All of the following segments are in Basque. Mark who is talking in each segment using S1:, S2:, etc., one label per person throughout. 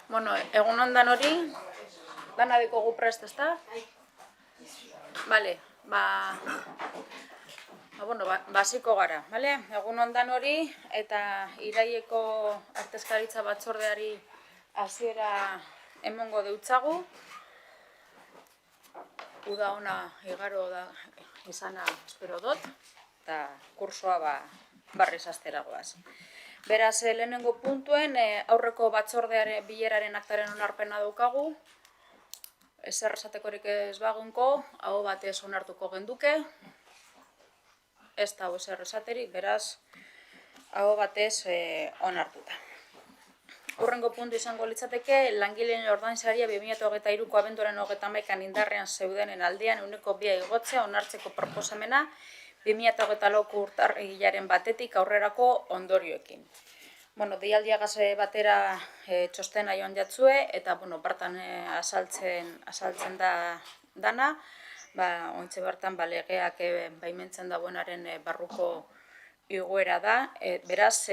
S1: Bueno, egun ondan hori, dana dikogu prest, ezta? Bale, basiko gara, bale? Egun ondan hori, eta iraieko artezkaritza batzordeari hasiera emongo deutzagu. Uda ona igaro da izana espero dut, eta kursoa barriz asteragoaz. Beraz, lehenengo puntuen aurreko batzordearen bileraren aktaren onarpena daukagu. Ezer esatekorik ez bagunko, hau batez onartuko genduke. Ez da hau ezer esaterik, beraz, hau batez onartuta. Hurrengo puntu izango litzateke, langileen ordainsaria 2023ko abenduaren 31an indarrean zeudenen aldean 2% igotzea onartzeko proposamena 2024ko urtarrilaren batetik aurrerako ondorioekin. Deialdiagaz batera txostena joan jatzue, eta bertan azaltzen da dana, ointxe bertan legeak baimentzen dagoenaren barruko igoera da, beraz,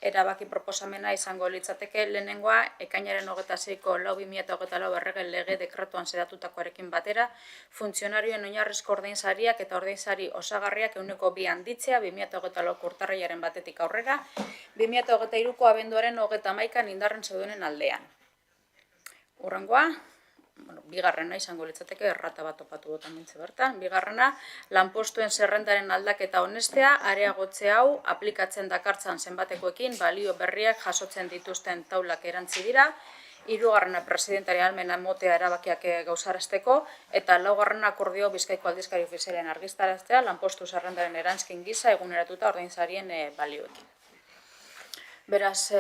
S1: erabaki proposamena izango litzateke lehenengoa, ekainaren 26ko 4/2024 errege lege dekretuan zedatutakoarekin batera, funtzionarioen oinarrizko ordainsariak eta ordainsari osagarriak 2% handitzea 2024ko urtarrilaren batetik aurrera, 2023ko abenduaren 31an indarren zeudenen aldean. Hurrengoa, bigarrena izango litzateke, errata bat topatu dut amintze bertan. Bigarrena, lanpostuen zerrendaren aldaketa honestea, areagotze hau aplikatzen dakartzan zenbatekoekin balio berriak jasotzen dituzten taulak erantzi dira. Hirugarrena, presidentari ahalmena motea erabakiak gauzarazteko, eta laugarrena akordio Bizkaiko aldizkari ofizialean argiztaraztea, lanpostu zerrendaren erantzkin gisa eguneratuta ordainsarien balioekin. Beraz,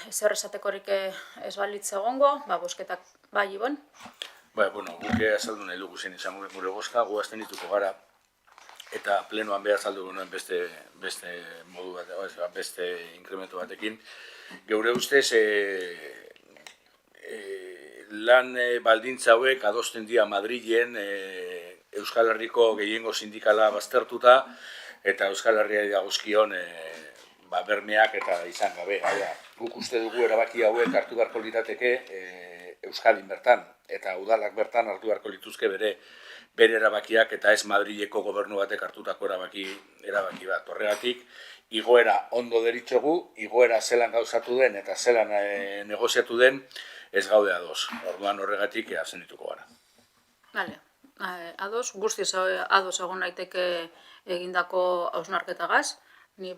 S1: ezer esatekorik ez balitz egongo, bozketak Ibon?
S2: Guk azaldu nahi dugu zen izango gure bozka, gu abstenituko gara, eta plenoan behar azaldu nuen beste modu bat, beste inkrementu batekin. Geure ustez, lan baldintza hauek adosten dira Madrilen Euskal Herriko gehiengo sindikala baztertuta, eta Euskal Herriari dagozkion bermeak eta izan gabe. Guk uste dugu erabaki hauek hartu beharko lirateke Euskadin bertan, eta udalak bertan hartu beharko lituzke bere erabakiak, eta ez Madrileko gobernu batek hartutako erabaki bat. Horregatik, igoera ondo deritzogu, igoera zelan gauzatu den eta zelan negoziatu den, ez gaude ados. Orduan horregatik abstenituko gara.
S1: Bale, ados, guztiz ados egon naiteke egindako hausnarketagaz. Ni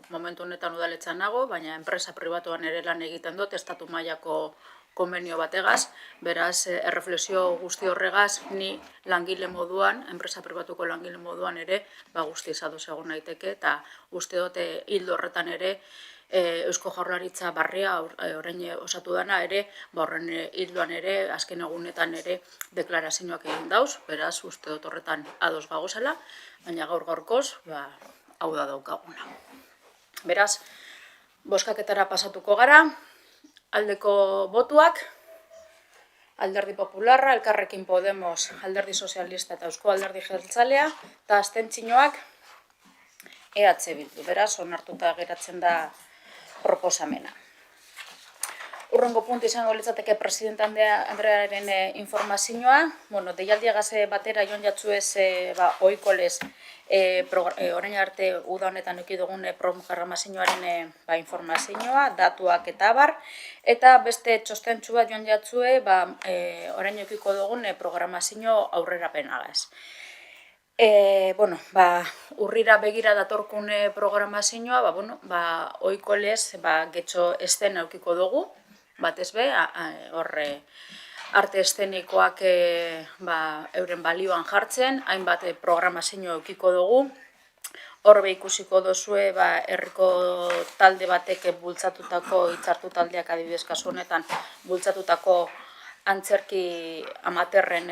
S1: momentu honetan udaletzan nago, baina enpresa pribatuan ere lan egiten dut, estatu mailako konbenio bategaz, beraz, erreflexio guzti horregaz, ni langile moduan, enpresa pribatuko langile moduan ere, guztiz ados egon naiteke, eta uste dut hildo horretan ere, Eusko Jaurlaritza barria orain osatu dana ere, horren hildoan ere, azken egunetan ere, deklarazioak egin dauz, beraz, uste dut horretan ados gagozela, baina gaur-gaurkoz, hau da daukaguna. Beraz, bozkaketara pasatuko gara, aldeko botuak, Alderdi Popularra, Elkarrekin Podemos, Alderdi Sozialista eta Eusko Alderdi Jeltzalea, eta abstentzioak EH Bildu. Beraz, onartuta geratzen da proposamena. Hurrengo puntu izango litzateke presidente Andrearen informazioa. Deialdiagaz batera joan jatzuez oikolez orain arte uda honetan eduki dugun programazioaren informazioa, datuak eta abar, eta beste txostentsu bat joan jatzue orain edukiko dugun programazio aurrerapenagaz. Urrira begira datorkun programazioa, oikolez getxo estena edukiko dugu, batez be, horre arte eszenikoak euren balioan jartzen, hainbat programazio edukiko dugu. Horbe ikusiko dozue, herriko talde batek bultzatutako, hitzartu taldeak adibidez kasu honetan, bultzatutako antzerki amaterren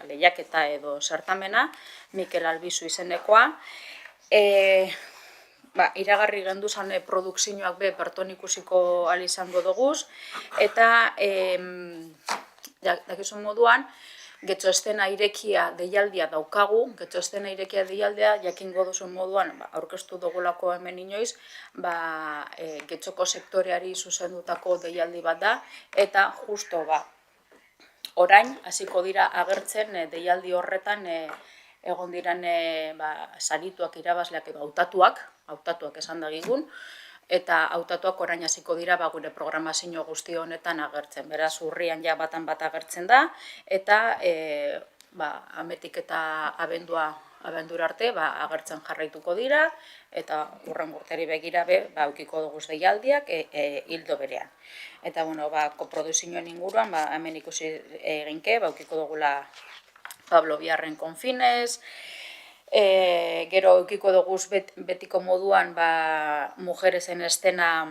S1: lehiaketa edo zertamena, Mikel Albizu izenekoa. Iragarri genduzan produkzioak berton ikusiko izango duguz, eta dakizun moduan, Getxo estena irekia deialdia daukagu, getxo estena irekia deialdia, jakingo duzun moduan, aurkeztu dugulako hemen inoiz, getxoko sektoreari zuzendutako deialdi bat da, eta justo orain, hasiko dira agertzen deialdi horretan egon diren sarituak irabazleak edo hautatuak esan dagigun, eta hautatuak orain hasiko dira gure programazio guzti honetan agertzen. Beraz, urrian ja batan bat agertzen da, eta ametik eta abendura arte agertzen jarraituko dira, eta hurrengo urteri begira aukiko dugu deialdiak hildo berean. Eta, koproduzioen inguruan, hemen ikusi eginke, aukiko dugula Pablo Biarren Konfines, gero eukiko dugu betiko moduan Mujeres en Estena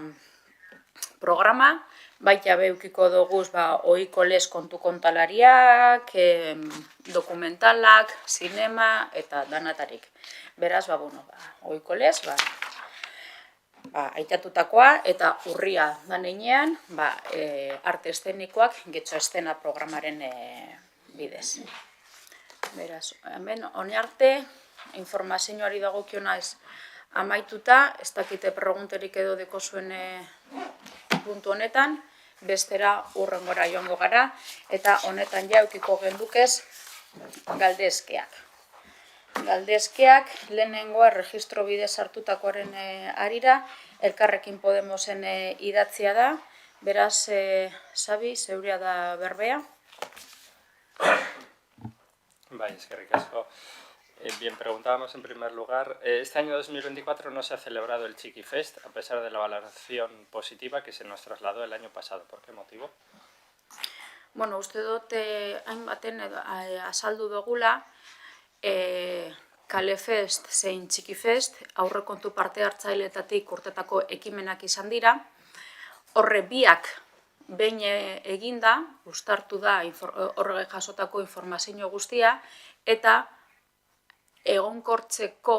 S1: programa, baita eukiko dugu ohiko lez kontu kontalariak, dokumentalak, zinema eta danatarik. Beraz, ohiko lez, aitatutakoa eta urria danean arte eszenikoak Getxo Estena programaren bidez. Beraz, hemen honi arte, informazioari dagokiona ez amaituta, ez dakite pregunterik edo deko zuen puntu honetan, bestera hurrengora joango gara, eta honetan ja eukiko gendukez galdezkeak. Galdezkeak lehenengoa registro bidez hartutakoaren arira, Elkarrekin Podemosen idatzia da, beraz, Xabi, zeurea da berbea.
S3: Bai, eskerrik asko. Bien, preguntábamos en primer lugar, este año 2024 no se ha celebrado el Txiki Fest, a pesar de la valoración positiva que se nos trasladó el año pasado. ¿Por qué motivo?
S1: Bueno, uste dut hainbaten azaldu dugula, Kale Fest zein Txiki Fest, aurrekontu parte hartzailetatik urtetako ekimenak izan dira, horre biak behin eginda, uztartu da horrege jasotako informazio guztia, eta egonkortzeko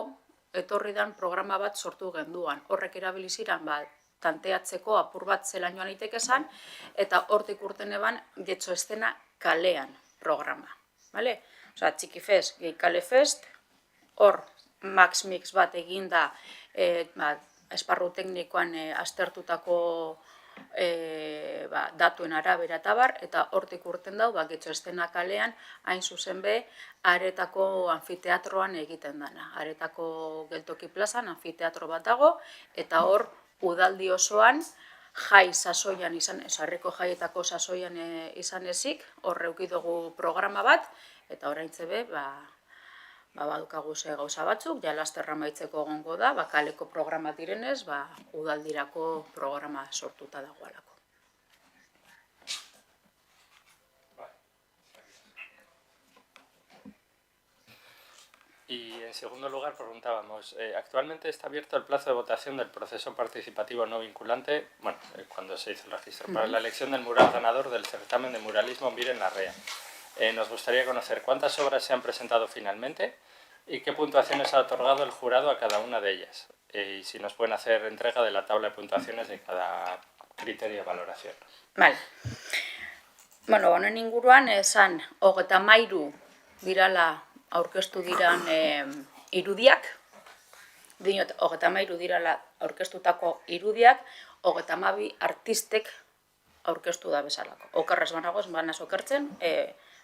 S1: etorri dan programa bat sortu genduan. Horrek erabiliziran tanteatzeko apur bat zelan joan iteke esan, eta hortik urten eban Getxo Estena kalean programa. Osa, Txiki Fest, gehi Kale Fest, hor Max Mix bat eginda esparru teknikoan aztertutako datuen arabera eta bar, eta hortik urten dau, Getxo Estena kalean, hain zuzen be, Aretako anfiteatroan egiten dana. Aretako geltoki plazan anfiteatro bat dago, eta hor, udaldi osoan, jai sasoian izan, sarriko jaietako sasoian izan ezik, hor eukidugu programa bat, eta oraintze be, badukagu ze gauza batzuk, ja lasterra maitzeko egongo da, kaleko programa direnez, udaldirako programa sortuta dagoelako.
S3: Y en segundo lugar preguntábamos, actualmente está abierto el plazo de votación del proceso participativo no vinculante, cuando se hizo el registro, para la elección del mural ganador del certamen de muralismo Miren Larrea. Nos gustaría conocer cuántas obras se han presentado finalmente y qué puntuaciones ha otorgado el jurado a cada una de ellas. Y si nos pueden hacer entrega de la tabla de puntuaciones de cada criterio de valoración.
S1: Vale. Honen inguruan, esan, 33 dirala aurkeztu diran irudiak, dinot, 33 dirala aurkeztutako irudiak, 32 artistek aurkeztu da bezalako. Okerrez banagoz, banaz okertzen,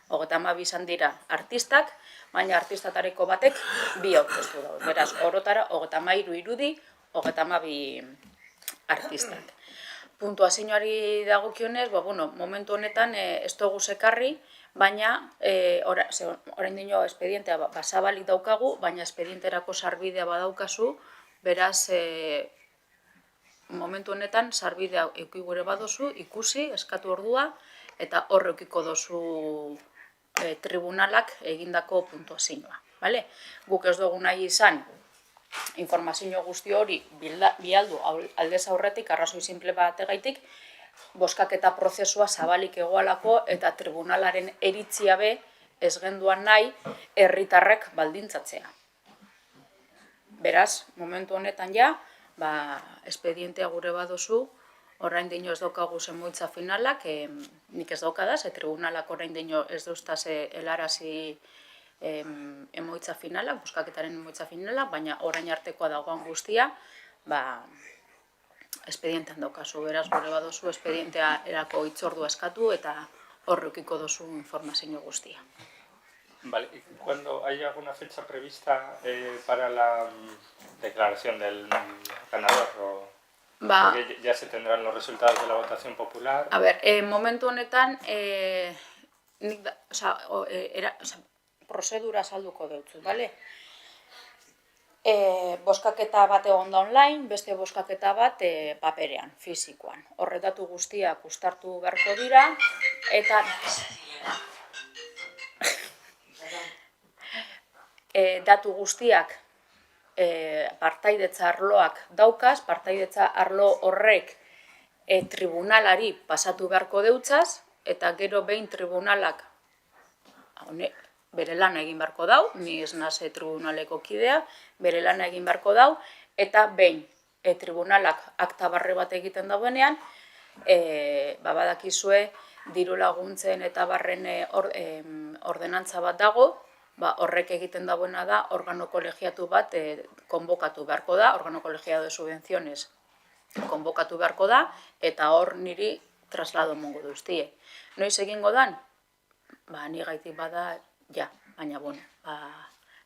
S1: 32 izan dira artistak, baina artistatareko batek bi aurkeztu dago. Beraz, orotara, 33 irudi, 32 artistak. Puntuazioari dagokionez, momentu honetan ez dugu sekarri, baina orain dino espedientea zabalik daukagu, baina espedienterako sarbidea badaukazu, beraz, momentu honetan sarbidea eukigure badozu, ikusi, eskatu ordua, eta hor eukiko dozu tribunalak egindako puntuazioa. Guk ez dugu nahi izan, informazio guzti hori bialdu aldez aurretik, arrazoi simple bategaitik, bozkaketa prozesua zabalik egoalako eta tribunalaren eritzia be ez genduan nahi herritarrek baldintzatzea. Beraz, momentu honetan ja, espedientea gure badozu, orain dino ez daukagu emaitza finalak, nik ez daukadaz, tribunalak orain dino ez duztaz helarazi emaitza finalak, buskaketaren emaitza finalak, baina orain artekoa dagoan guztia, espedientean daukazu, beraz gure badozu espedientea erako hitzordua eskatu eta horrekiko dozu informazio guztia.
S3: Vale, ¿y cuando hay alguna fecha prevista para la declaración del ganador? Porque ya se tendrán los resultados de la votación popular.
S1: A ver, momentu honetan, prozedura salduko deutzu, bale? Boskaketa bat egon da online, beste boskaketa bat paperean, fizikoan. Horretatu guztiak uztartu beharko dira, eta datu guztiak partaidetza arloak daukaz, partaidetza arlo horrek tribunalari pasatu beharko deutzaz, eta gero behin tribunalak bere lana egin beharko dau, ni ez naz tribunaleko kidea, bere lana egin beharko dau, eta behin tribunalak akta barre bat egiten dauenean, badakizue diru laguntzen eta barren ordenantza bat dago, horrek egiten dagoena da organo kolegiatu bat konbokatu beharko da, organo kolegiado de subvenciones konbokatu beharko da, eta hor niri traslado mongo duztie. Noiz egingo dan? Ni gaitik bada, ja, baina, bueno,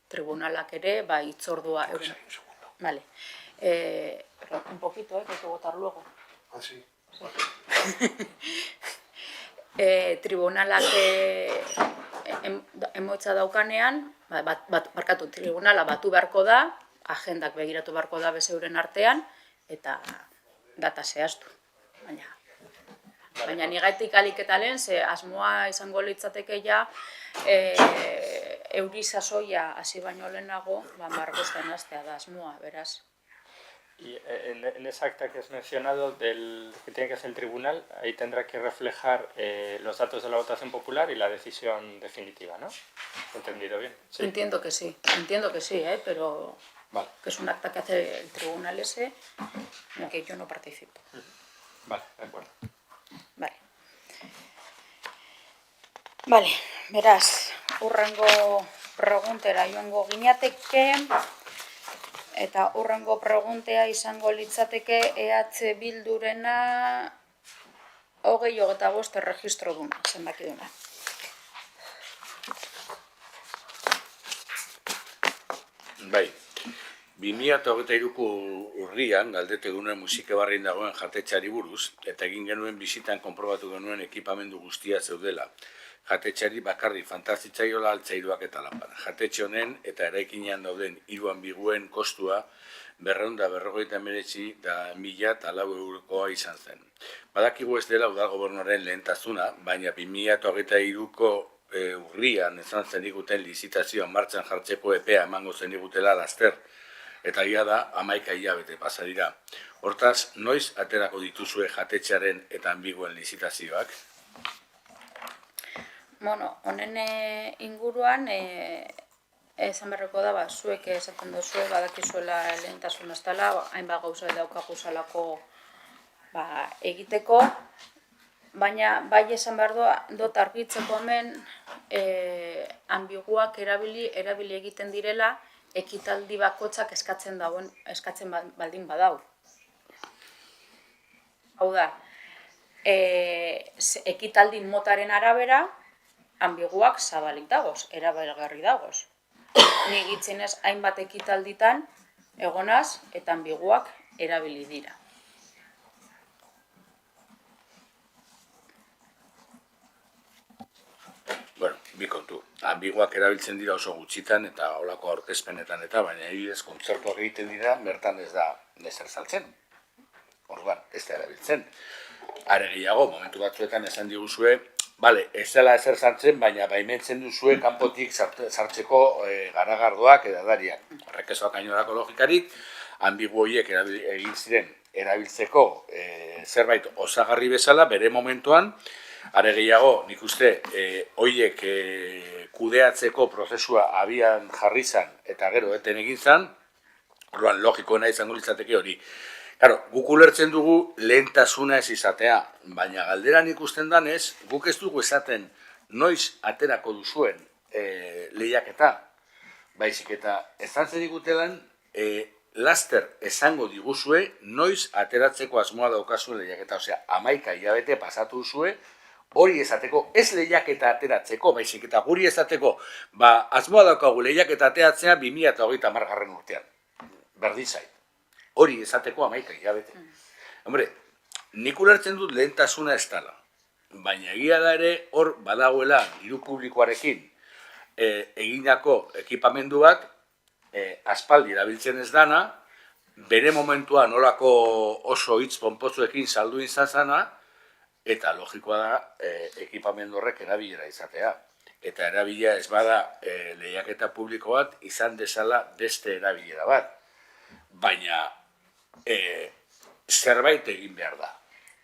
S1: tribunalak ere, hitzordua euren. Vale. Un poquito, que hay que votar luego.
S4: Ah, sí.
S1: Tribunalak emaitza daukanean, barkatu, tribunala batu beharko da, agendak begiratu beharko da bezeuren artean, eta data zehaztu. Baina nigaitik alik eta lehen, ze asmoa izango litzateke ja, euri sasoia hasi baino lehenago, margosten hastea da asmoa, beraz.
S3: Y en esa acta que has mencionado, que tiene que hacer el tribunal, ahí tendrá que reflejar los datos de la votación popular y la decisión definitiva, ¿no? ¿He entendido bien?
S1: Sí. Entiendo que sí, pero vale. Que es un acta que hace el tribunal ese, en el que yo no participo.
S3: Vale, de acuerdo.
S1: Vale, beraz, hurrengo preguntera joango gineateke, eta hurrengo preguntea izango litzateke EH Bildurena 2025 erregistro duna, zenbaki duna.
S2: Bai, 2023ko urrian galdete duen musikebarrin dagoen jatetxari buruz, eta egin genuen bisitan konprobatu genuen ekipamendu guztia zeudela. Jatetxari bakarri fantazitzaiola altzairuak eta lanpara. Jatetxe honen eta eraikinean dauden 3 anbiguen kostua 299.004 eurokoa izan zen. Badakigu ez dela udal gobernuaren lehentasuna, baina 2023ko urrian ezan zeniguten lizitazioan martxan jartzeko epea emango zenigutela laster, eta ia da 11 hilabete pasa dira. Hortaz, noiz aterako dituzue jatetxearen eta anbiguen lizitazioak?
S1: Bueno, honen inguruan, esan berreko da, zuek esaten duzue, badakizuela lehentasun ez dela, hainbat gauza daukagu zalako egiteko, baina bai esan behar dut argitzeko hemen ambiguak erabili egiten direla ekitaldi bakotzak eskatzen baldin badau. Hau da, ekitaldi motaren arabera, ambiguak zabalik dagoz, erabilgarri dagoz. Ni gitzenez hainbat ekitalditan egonaz eta ambiguak erabili dira.
S2: Bueno, bi kontu. Ambiguak erabiltzen dira oso gutxitan eta holako aurkezpenetan eta, baina adibidez kontzertuak egiten dira, bertan ez da ezer saltzen. Orduan, ez da erabiltzen. Are gehiago, momentu batzuetan esan diguzue, bale, ez dela ezer sartzen, baina baimentzen duzue kanpotik sartzeko garagardoak edadariak. Horrekezoak ainorako logikarik, ambigu horiek egin ziren erabiltzeko zerbait osagarri bezala, bere momentuan, are gehiago, nik uste, horiek kudeatzeko prozesua abian jarri zan eta gero eten egin zan, orduan logikoena izango litzateke hori. Claro, guk ulertzen dugu lehentasuna ez izatea, baina galderan ikusten danez, guk ez dugu esaten noiz aterako duzuen lehiaketa, baizik eta ezan zer digutelan, laster esango diguzue noiz ateratzeko asmoa daukazuen lehiaketa, osea, 11 hilabete pasatu duzue, hori esateko, ez lehiaketa ateratzeko, baizik eta guri esateko, asmoa daukagu lehiaketa ateratzea 2030 urtean, berdin zait. Hori esateko 11 hilabete. Hombre, nik ulertzen dut lehentasuna ez dela, baina egia da ere hor badagoela diru publikoarekin egindako ekipamenduak aspaldi erabiltzen ez dana, bere momentuan nolako oso hitz ponpozuekin saldu izan zana, eta logikoa da ekipamendu horrek erabilera izatea. Eta erabilera ez bada lehiaketa publiko bat izan dezala beste erabilera bat. Baina zerbait egin behar da.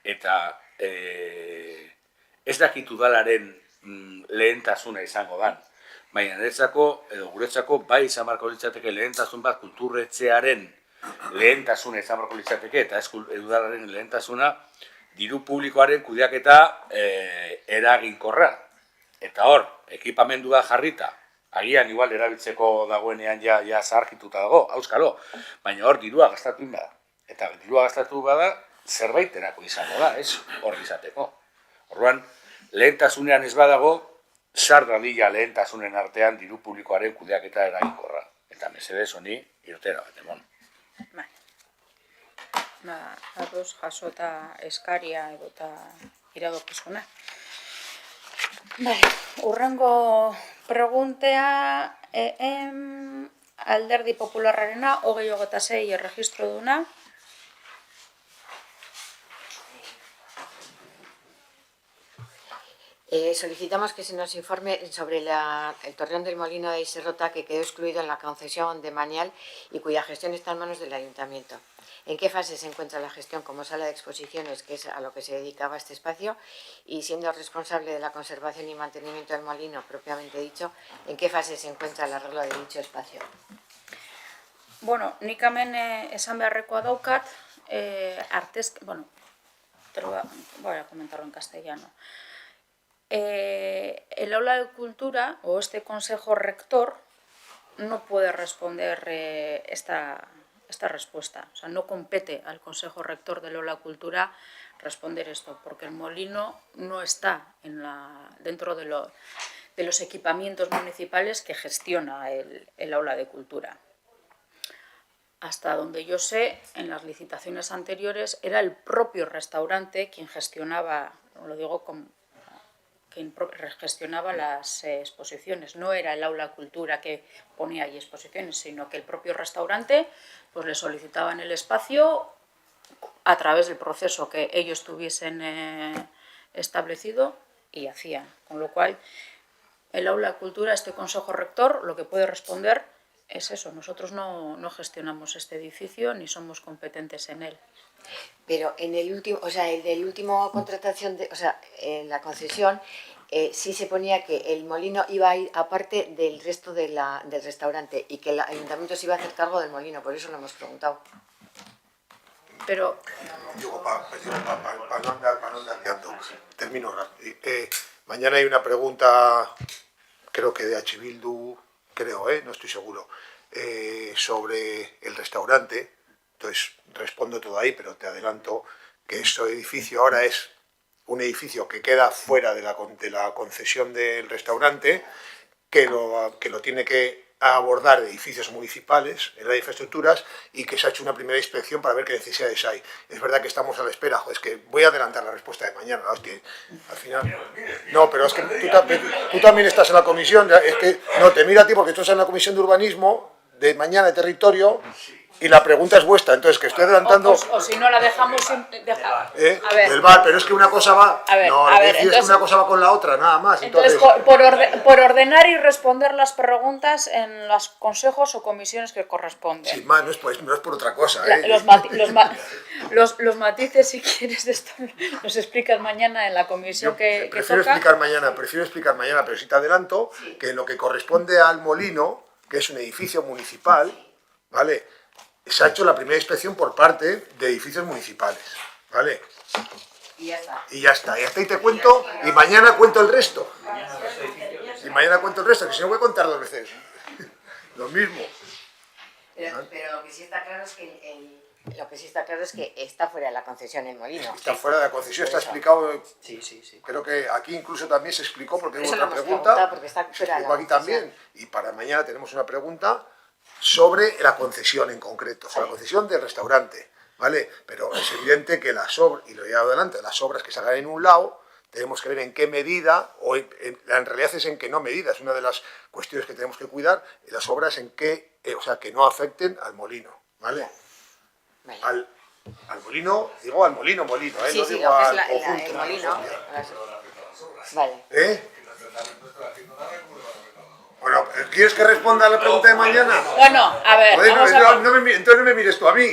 S2: Eta ez dakit udalaren lehentasuna izango dan. Baina niretzako, edo guretzako, bai izan barko litzateke lehentasun bat kulturretxearen lehentasuna izan barko litzateke, eta ez udalaren lehentasuna, diru publikoaren kudeaketa eraginkorra. Eta hor, ekipamendua jarrita, agian igual erabiltzeko dagoenean ja zaharkituta dago, auskalo, baina hor dirua gastatu bada. Eta dirua gastatu bada, zerbaiterako izango da, ez hor izateko. Orduan, lehentasunean ez badago, sar dadila lehentasunen artean diru publikoaren kudeaketa eraginkorra. Eta mesedez honi irtera bat, emon.
S1: Ados jasota eskaria edo eta iradokizuna. Urrengo preguntea Alderdi Popularrarena 2026 erregistro duna.
S4: Solicitamos que se nos informe sobre el torreón del Molino de Iserrota que quedó excluido en la concesión de Manial y cuya gestión está en manos del Ayuntamiento. ¿En qué fase se encuentra la gestión como sala de exposiciones, que es a lo que se dedicaba este espacio? Y siendo responsable de la conservación y mantenimiento del molino, propiamente dicho, ¿en qué fase se encuentra el arreglo de dicho espacio?
S1: Bueno, nik hemen esan beharrekoa daukat, voy a comentarlo en castellano. El aula de cultura o este consejo rector no puede responder esta respuesta. O sea, no compete al consejo rector del aula de cultura responder esto, porque el molino no está dentro de los equipamientos municipales que gestiona el aula de cultura. Hasta donde yo sé, en las licitaciones anteriores era el propio restaurante quien gestionaba, lo digo quien gestionaba las exposiciones. No era el aula de cultura que ponía ahí exposiciones, sino que el propio restaurante pues le solicitaban el espacio a través del proceso que ellos tuviesen establecido y hacían. Con lo cual, el aula de cultura, este consejo rector, lo que puede responder es eso. Nosotros no gestionamos este edificio ni somos competentes en él.
S4: Pero en el último, contratación, en la concesión, sí se ponía que el molino iba a ir aparte del resto del restaurante y que el ayuntamiento se iba a hacer cargo del molino, por eso lo hemos preguntado.
S1: Pero...
S5: Digo, para no andar liando. Termino rápido. Mañana hay una pregunta, creo que de H. Bildu, no estoy seguro, sobre el restaurante. Entonces, respondo todo ahí, pero te adelanto que este edificio ahora es un edificio que queda fuera de la concesión del restaurante, que lo tiene que abordar edificios municipales en las infraestructuras y que se ha hecho una primera inspección para ver qué necesidades hay. Es verdad que estamos a la espera, es que voy a adelantar la respuesta de mañana, hostia, al final... No, pero es que tú también estás en la comisión, es que no, te mira a ti porque tú estás en la comisión de urbanismo, de mañana de territorio... Y la pregunta es vuestra, entonces que estoy adelantando...
S1: O si no la dejamos sin dejar.
S5: A ver. Del bar, pero es que una cosa va... Es que una cosa va con la otra, nada más.
S1: Entonces por ordenar y responder las preguntas en los consejos o comisiones que corresponden.
S5: Sin más, no es por otra cosa.
S1: Los matices, si quieres, de esto los explicas mañana en la comisión que
S5: prefiero
S1: toca.
S5: Prefiero explicar mañana, pero sí te adelanto que en lo que corresponde al molino, que es un edificio municipal, ¿vale?, se ha hecho la primera inspección por parte de edificios municipales, ¿vale?
S4: Y ya está.
S5: Y ya está, y hasta ahí te cuento, y mañana cuento el resto. Y mañana cuento el resto, que si no voy a contar 2 veces. Lo mismo.
S4: Pero lo que sí está claro es que está fuera de la concesión el molino.
S5: Está fuera de la concesión, está explicado.
S6: Sí.
S5: Creo que aquí incluso también se explicó, porque hubo
S4: Eso lo
S5: otra
S4: hemos
S5: pregunta.
S4: preguntado, porque está
S5: Se
S4: fuera de la
S5: explicó aquí
S4: concesión.
S5: también. Y para mañana tenemos una pregunta sobre la concesión en concreto, sobre la concesión del restaurante, ¿vale? Pero es evidente que las obras, y lo he llevado adelante, las obras que se hagan en un lado, tenemos que ver en qué medida, o en realidad es en qué no medida, es una de las cuestiones que tenemos que cuidar, las obras en qué, o sea, que no afecten al molino, ¿vale?
S4: Vale.
S5: Al molino, digo al molino, ¿eh?
S4: Sí,
S5: No
S4: sí,
S5: digo
S4: lo que es
S5: al
S4: el
S5: conjunto.
S4: molino. Vale.
S5: ¿Eh? Bueno, ¿quieres que responda a la pregunta de mañana?
S1: Bueno, a ver,
S5: Joder,
S1: vamos a...
S5: entonces no me mires tú a mí.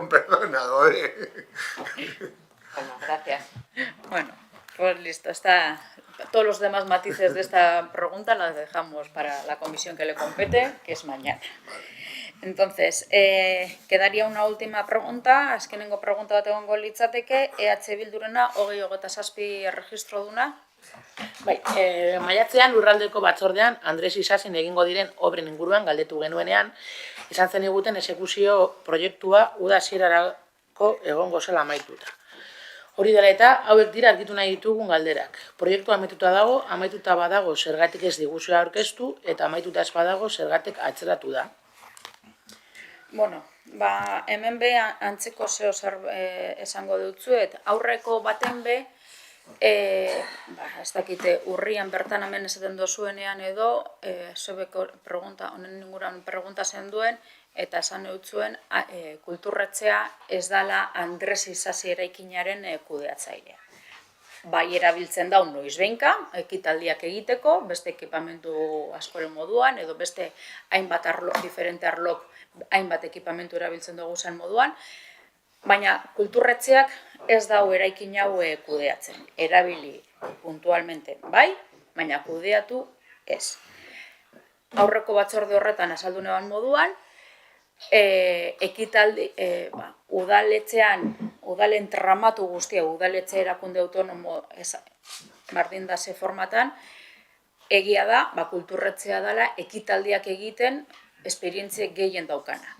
S5: Perdona, joder.
S4: Bueno, gracias.
S1: Bueno, pues listo, está... Todos los demás matices de esta pregunta las dejamos para la comisión que le compete, que es mañana. Entonces, quedaría una última pregunta, azkenengo pregunta bat egongo litzateke, EH Bildurena 2027 erregistro duna.
S6: Bai, maiatzean lurraldeko batzordean Andres Isasin egingo diren obren inguruan galdetu genuenean, izan zen eguten exekuzio proiektua uda hasierarako egongo zela amaituta. Hori dela eta, hauek dira argitu nahi ditugun galderak. Proiektua amaituta badago zergatik ez diguzioa aurkeztu, eta amaituta ez badago zergatik atzeratu da.
S1: Bueno, hemen be antzeko zeo zer esango dutzuet, aurreko baten be, ez dakite, urrian bertan hemen esaten dozuenean edo, zebeko pregunta, honen inguruan pregunta zen duen, eta esan eutzuen kulturretzea ez dala Andres Isasi eraikinaren kudeatzailea. Bai erabiltzen daun noizbehinka, ekitaldiak egiteko, beste ekipamentu askoren moduan, edo beste hainbat arlok, diferente arlok, hainbat ekipamentu erabiltzen dugu zen moduan, baina kulturretzeak ez dau eraikin hau kudeatzen. Erabili puntualmente bai, baina kudeatu ez. Aurreko batzorde horretan azaldu neban moduan, ekitaldi, udaletxean, udalen tramatu guztia, udaletxe erakunde autonomo bardindase formatan, egia da, kulturretzea dela ekitaldiak egiten esperientziek gehien daukana.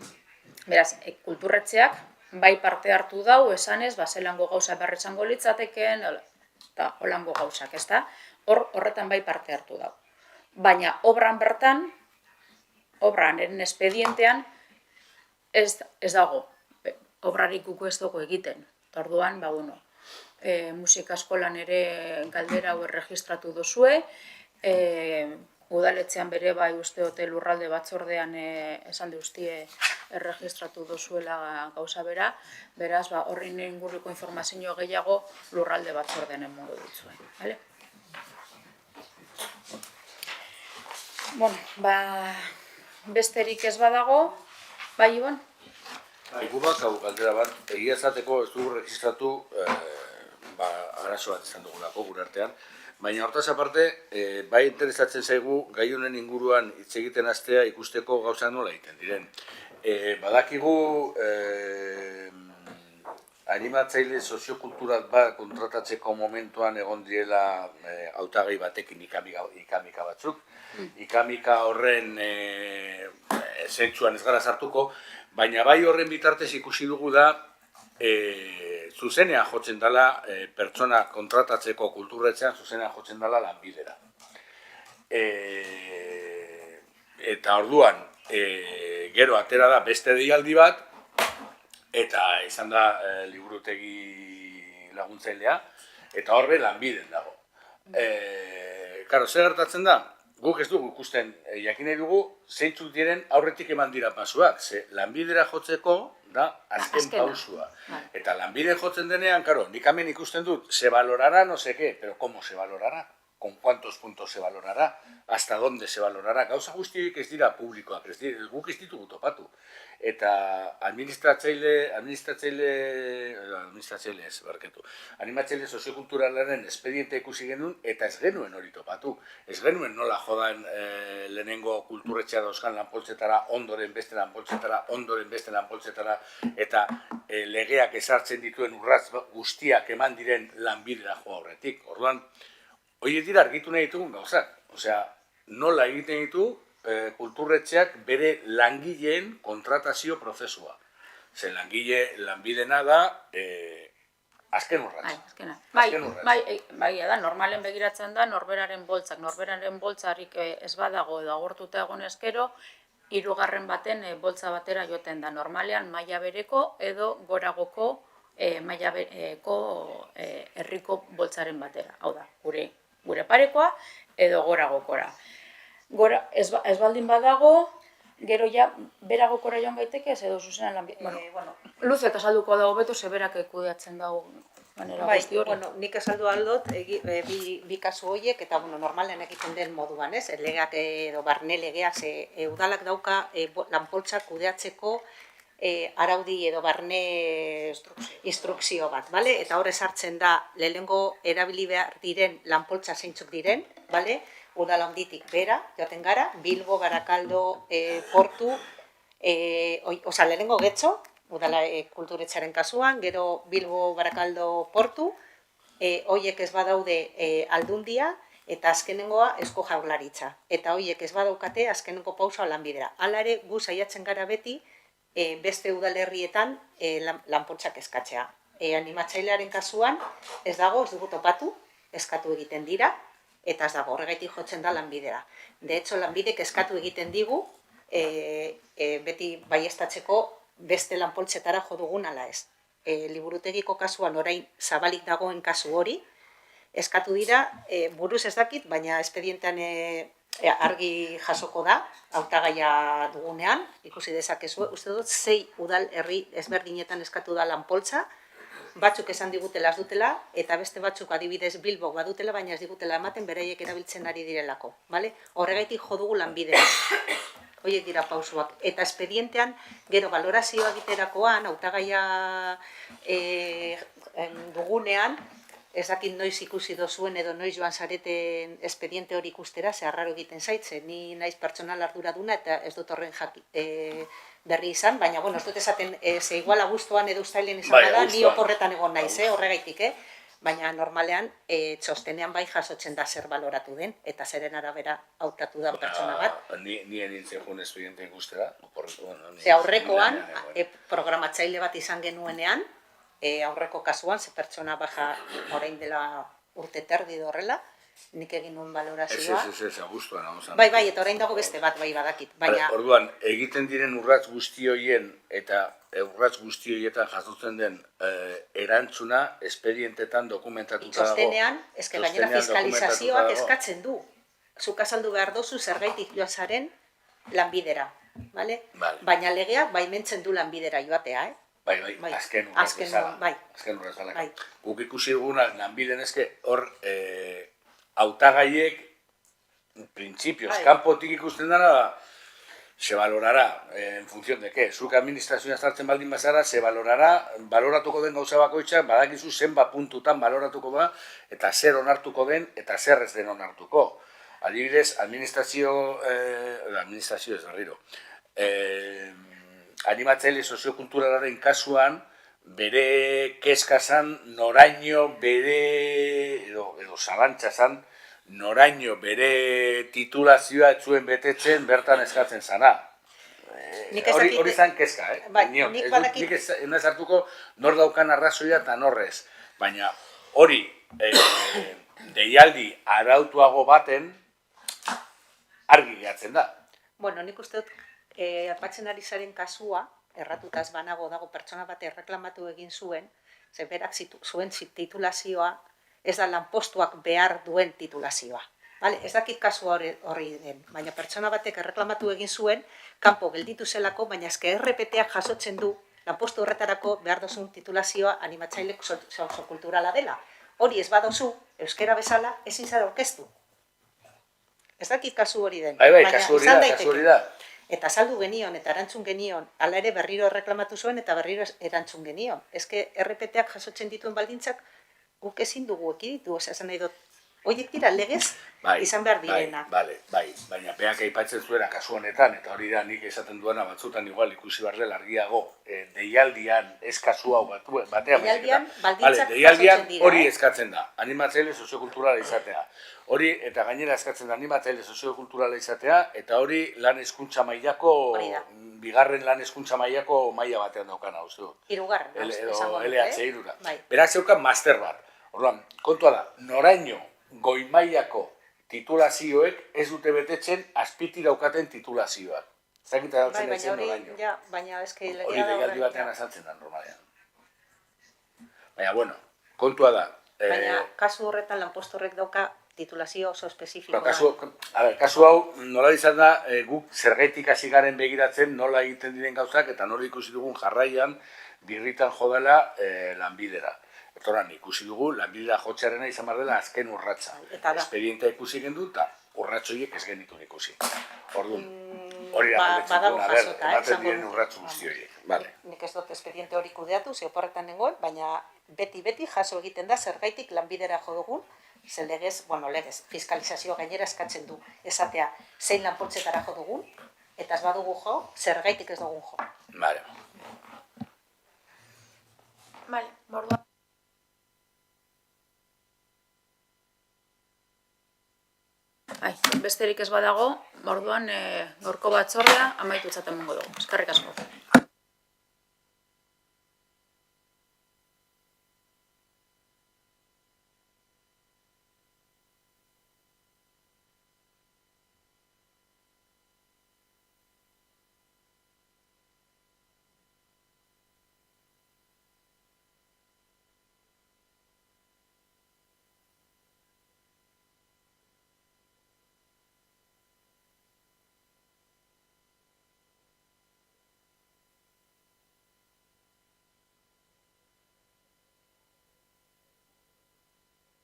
S1: Beraz, kulturretzeak bai parte hartu dau, esanez, zelango gauza berretzango litzatekeen, eta holango gauzak, ezta? Horretan bai parte hartu dau. Baina obran bertan, obran eren espedientean, ez dago, obrarik guku ez dugu egiten. Orduan, musika eskolan ere galdera hau erregistratu dozue, udaletxean bere bai usteote lurralde batzordean esan deustie erregistratu dozuela gauza bera, beraz, horrin inguruko informazio gehiago lurralde batzordean emongo ditzuen. Vale? Bueno, besterik ez badago, bai, Ibon?
S2: Egu hau galdera bat, egia esateko ez dugu registratu arazo bat izan dugulako gure artean, baina hortaz aparte, bai interesatzen zaigu gai honen inguruan hitz egiten hastea ikusteko gauza nola egiten diren. Badakigu animatzaile soziokultural bat kontratatzeko momentuan egon direla hautagai batekin ikamika batzuk. Ikamika horren zentsuan ez gara sartuko, baina bai horren bitartez ikusi dugu da zuzenean jotzen dela pertsona kontratatzeko kulturretzean zuzenean jotzen dela lanbidera. Eta orduan, gero atera da beste deialdi bat, eta izan da liburutegi laguntzailea, eta horre lanbiden dago. Karo, zer gertatzen da? Guk ez dugu ikusten, jakin nahi dugu, zeintzuk diren aurretik eman dira pasuak, ze lanbidera jotzeko da azken pausua. Eta lanbide jotzen denean, karo, nik hemen ikusten dut, se valorará no sé qué, pero ¿cómo se valorará? con cuántos puntos se valorará, hasta dónde se valorará. Gauza guztiak ez dira publikoak, guk ez ditugu topatu. Eta animatzaile soziokulturalaren espediente ikusi genuen, eta ez genuen hori topatu. Ez genuen nola jodan lehenengo kulturretxea dauzkan lanpoltzetara, ondoren beste lanpoltzetara, ondoren beste lanpoltzetara, eta legeak ezartzen dituen urratz guztiak eman diren lanbidera jo aurretik. Orduan, horiek dira argitu nahi ditugun gauzak. Osea, nola egiten ditu kulturretxeak bere langileen kontratazio prozesua. Ze lanbidena da azken urratz.
S1: Bai, da, normalen begiratzen da, norberaren boltzarik ez badago edo agortuta egon eskero, hirugarren baten boltza batera joten da. Normalean maila bereko edo goragoko maila bereko herriko boltzaren batera. Hau da, gure parekoa edo goragokora. Ez baldin badago, gero ja beragokora joan gaiteke, ez edo zuzenan lanbide. Luzek azalduko dago beto, zeberak kudeatzen dago manera guzti hori.
S7: Nik azaldu aldot, bi kasu horiek, eta normalen egiten den moduan, ez? Legeak edo barne legeak, udalak dauka lanpoltsak kudeatzeko araudi edo barne instrukzio bat, bale? Eta hor esartzen da, lehenengo erabili behar diren lanpoltsa zeintzuk diren, bale? Udala honditik bera, joaten gara, Bilbo, Barakaldo, Portu, lehenengo Getxo, udala kulturetxaren kasuan, gero Bilbo, Barakaldo, Portu, hoiek ez badaude Aldundia, eta azkenengoa Eusko Jaurlaritza. Eta hoiek ez badaukate azkenengo pausoa lanbidera. Hala ere, gu saiatzen gara beti beste udalerrietan lanpoltsak eskatzea. Animatzailearen kasuan ez dago, ez dugu topatu, eskatu egiten dira, eta ez dago, horregaitik jotzen da lanbidera. De hecho, lanbidek eskatu egiten digu, beti baiestatzeko beste lanpoltzetara jo dugun ala ez. Liburutegiko kasuan orain zabalik dagoen kasu hori, eskatu dira, buruz ez dakit, baina espedientean argi jasoko da, hautagaia dugunean, ikusi dezakezu, uste dut, 6 udal herri ezberdinetan eskatu da lanpoltza, batzuk esan digutela ez dutela, eta beste batzuk adibidez Bilbo badutela, baina ez digutela ematen beraiek erabiltzen ari direlako. Horregaitik jo dugu lanbidea. Horiek dira pausuak. Eta espedientean, gero balorazioa egiterakoan, hautagaia dugunean, ez dakit noiz ikusi dozuen edo noiz joan zareten espediente hori ikustera, ze arraro egiten zaitze, ni naiz pertsonal arduraduna eta ez dut horren berri izan, baina, ez dut esaten, ze igual abuztuan edo uztailen izan bada, ni oporretan egon naiz, horregaitik, baina normalean txostenean bai jasotzen da zer baloratu den, eta zeren arabera hautatu da pertsona bat.
S2: Ni nintzen joan espediente ikustera.
S7: Ze aurrekoan, programatzaile bat izan genuenean, aurreko kasuan, ze pertsona baja orain dela urte terdi horrela, nik egin nuen balorazioa.
S2: Ez, abuztuan.
S7: Bai, eta orain dago beste bat, bai badakit.
S2: Orduan, egiten diren urratz guztioien eta urratz guztioietan jasotzen den erantzuna espedientetan dokumentatuta dago.
S7: Txostenean, eske gainera fiskalizazioak eskatzen du. Zuk azaldu behar dozu zergaitik joan zaren lanbidera. Baina legeak baimentzen du lanbidera joatea,
S2: Bai, azken urratz bezala. Guk ikusi duguna, lanbiden ezke, hor, hautagaiek, printzipioz, kanpotik ikusten dara, se valorará, en función de qué. Zuk administrazioa sartzen baldin bazara, se valorará, baloratuko den gauza bakoitzak, badakizu zenbat puntutan baloratuko da, eta zer onartuko den, eta zer ez den onartuko. Adibidez, administrazio ez berriro. Animatzaile soziokulturalaren kasuan, bere kezkazan, noraino bere, edo zalantzazan, noraino bere titulazioa etzuen betetzen bertan eskatzen zana. Hori zan kezka, Nik ez hartuko nor daukan arrazoia eta norrez. Baina hori deialdi arautuago baten argi gehatzen da.
S7: Bueno, nik uste dut, apatzen ari zaren kasua, erratutaz banago dago pertsona bat erreklamatu egin zuen, ze berak zuen titulazioa, ez da lanpostuak behar duen titulazioa. Ez dakit kasua horri den, baina pertsona batek erreklamatu egin zuen, kanpo gelditu zelako, baina ezke RPT-ak jasotzen du, lanpostu horretarako behar dozun titulazioa animatzaile soziokulturala dela. Hori ez badozu, euskera bezala, ezin zara aurkeztu. Ez dakit kasu hori den.
S2: Bai,
S7: baina
S2: kasu hori
S7: izan
S2: da,
S7: daiteke.
S2: kasu hori da.
S7: Eta saldu genion, eta erantzun genion, hala ere berriro reklamatu zuen eta berriro erantzun genion. Eske RPT-ak jasotzen dituen baldintzak guk ezin dugu ekiditu, esan nahi dut. Hoiek dira legez izan behar direnak.
S2: Bai, baina beak aipatzen zuena kasu honetan, eta hori da nik esaten duena batzutan igual ikusi behar dela argiago, deialdian ez kasu hau batean.
S7: Deialdian baldintzak
S2: deialdian
S7: jasotzen dira,
S2: hori eskatzen da, animatzaile soziokulturala izatea. Hori, eta gainera eskatzen da animatzaile soziokulturala izatea, eta hori lan hezkuntza mailako, bigarren lan hezkuntza mailako maila batean daukana, uste dut.
S7: Hirugarren,
S2: edo LH-irura.
S7: Bai.
S2: Berak zeukan master bat. Orduan, kontua da, noraino goi mailako titulazioek ez dute betetzen azpiti daukaten titulazioak. Zakita dautzen
S7: Bai,
S2: etzen noraino.
S7: baina eski
S2: Hori
S7: legea da
S2: deialdi batean azaltzen da, normalean. Baina, bueno, kontua da.
S7: Baina, kasu horretan lanpostu horrek dauka titulazio oso espezifikoa.
S2: Kasu hau, nola izan da, guk zergaitik hasi garen begiratzen nola egiten diren gauzak eta nola ikusi dugun jarraian birritan jodela lanbidera. Eta horan ikusi dugu, lanbidera jotxarena izan behar dela azken urratza. Espedientea ikusi gendu eta urratxoiek ez genitun ikusi. Orduan, hori da,
S7: badago jasota,
S2: ematen diren urratxo guzti horiek.
S7: Nik ez dut espediente hori kudeatu, ze oporretan nengoen, baina beti jaso egiten da zergaitik lanbidera jo dugun, ze legez, fiskalizazioa gainera eskatzen du, esatea zein lanpoltzetara jo dugun, eta ez badugu jo, zergaitik ez dugun jo.
S2: Bale,
S1: morduan. Besterik ez badago, orduan gaurko batzordea amaitutzat emango dugu. Eskerrik asko.